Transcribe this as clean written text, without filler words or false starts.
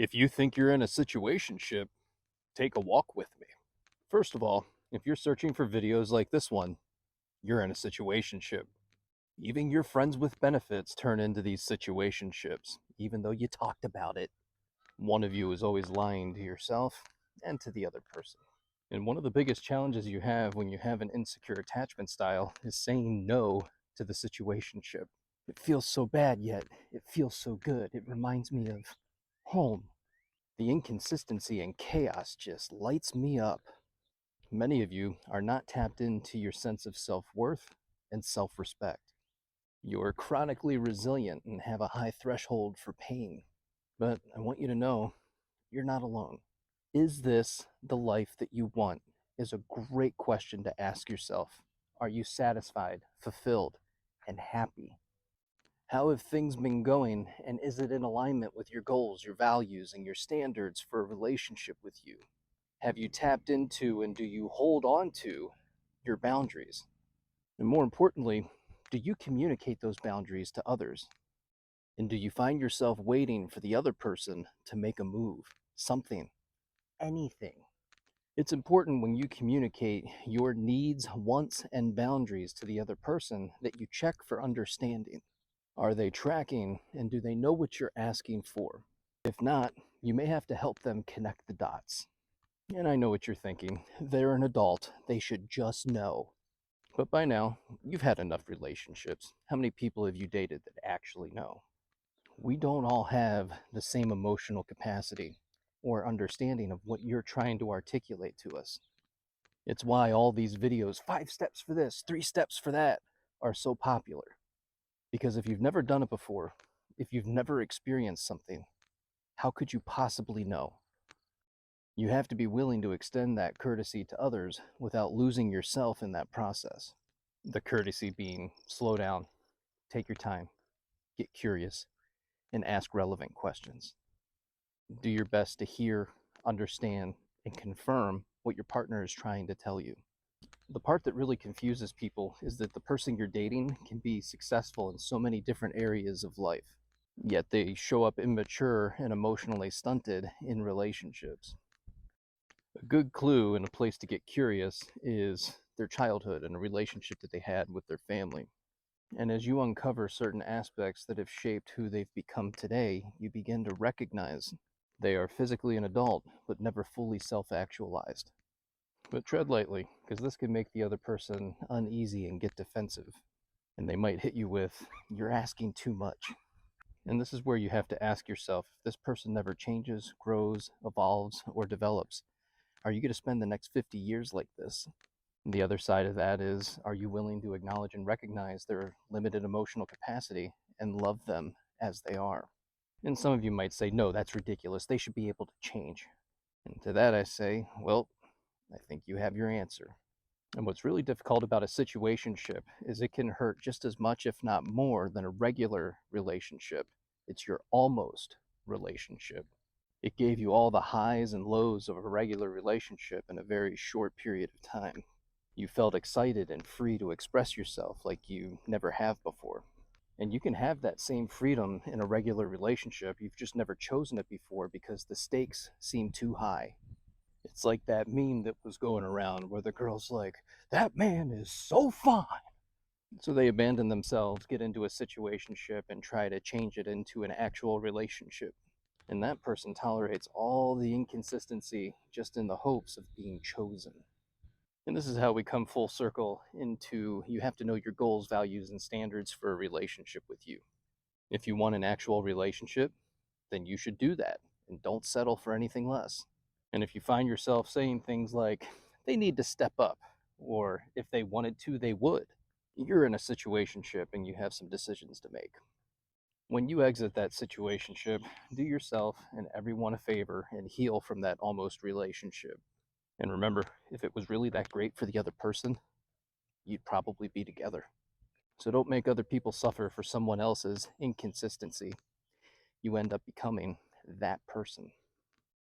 If you think you're in a situationship, take a walk with me. First of all, if you're searching for videos like this one, you're in a situationship. Even your friends with benefits turn into these situationships, even though you talked about it. One of you is always lying to yourself and to the other person. And one of the biggest challenges you have when you have an insecure attachment style is saying no to the situationship. It feels so bad, yet it feels so good. It reminds me of home. The inconsistency and chaos just lights me up. Many of you are not tapped into your sense of self-worth and self-respect. You're chronically resilient and have a high threshold for pain. But I want you to know you're not alone. Is this the life that you want? Is a great question to ask yourself. Are you satisfied, fulfilled, and happy? How have things been going, and is it in alignment with your goals, your values, and your standards for a relationship with you? Have you tapped into and do you hold on to your boundaries? And more importantly, do you communicate those boundaries to others? And do you find yourself waiting for the other person to make a move, something, anything? It's important when you communicate your needs, wants, and boundaries to the other person that you check for understanding. Are they tracking, and do they know what you're asking for? If not, you may have to help them connect the dots. And I know what you're thinking. They're an adult. They should just know. But by now, you've had enough relationships. How many people have you dated that actually know? We don't all have the same emotional capacity or understanding of what you're trying to articulate to us. It's why all these videos, 5 steps for this, 3 steps for that, are so popular. Because if you've never done it before, if you've never experienced something, how could you possibly know? You have to be willing to extend that courtesy to others without losing yourself in that process. The courtesy being slow down, take your time, get curious, and ask relevant questions. Do your best to hear, understand, and confirm what your partner is trying to tell you. The part that really confuses people is that the person you're dating can be successful in so many different areas of life, yet they show up immature and emotionally stunted in relationships. A good clue and a place to get curious is their childhood and a relationship that they had with their family. And as you uncover certain aspects that have shaped who they've become today, you begin to recognize they are physically an adult, but never fully self-actualized. But tread lightly, because this can make the other person uneasy and get defensive. And they might hit you with, "You're asking too much." And this is where you have to ask yourself, if this person never changes, grows, evolves, or develops, are you going to spend the next 50 years like this? And the other side of that is, are you willing to acknowledge and recognize their limited emotional capacity and love them as they are? And some of you might say, no, that's ridiculous. They should be able to change. And to that I say, well, I think you have your answer. And what's really difficult about a situationship is it can hurt just as much, if not more, than a regular relationship. It's your almost relationship. It gave you all the highs and lows of a regular relationship in a very short period of time. You felt excited and free to express yourself like you never have before. And you can have that same freedom in a regular relationship. You've just never chosen it before because the stakes seem too high. It's like that meme that was going around where the girl's like, "That man is so fine." So they abandon themselves, get into a situationship, and try to change it into an actual relationship. And that person tolerates all the inconsistency just in the hopes of being chosen. And this is how we come full circle into, you have to know your goals, values, and standards for a relationship with you. If you want an actual relationship, then you should do that and don't settle for anything less. And if you find yourself saying things like, they need to step up, or if they wanted to, they would, you're in a situationship and you have some decisions to make. When you exit that situationship, do yourself and everyone a favor and heal from that almost relationship. And remember, if it was really that great for the other person, you'd probably be together. So don't make other people suffer for someone else's inconsistency. You end up becoming that person.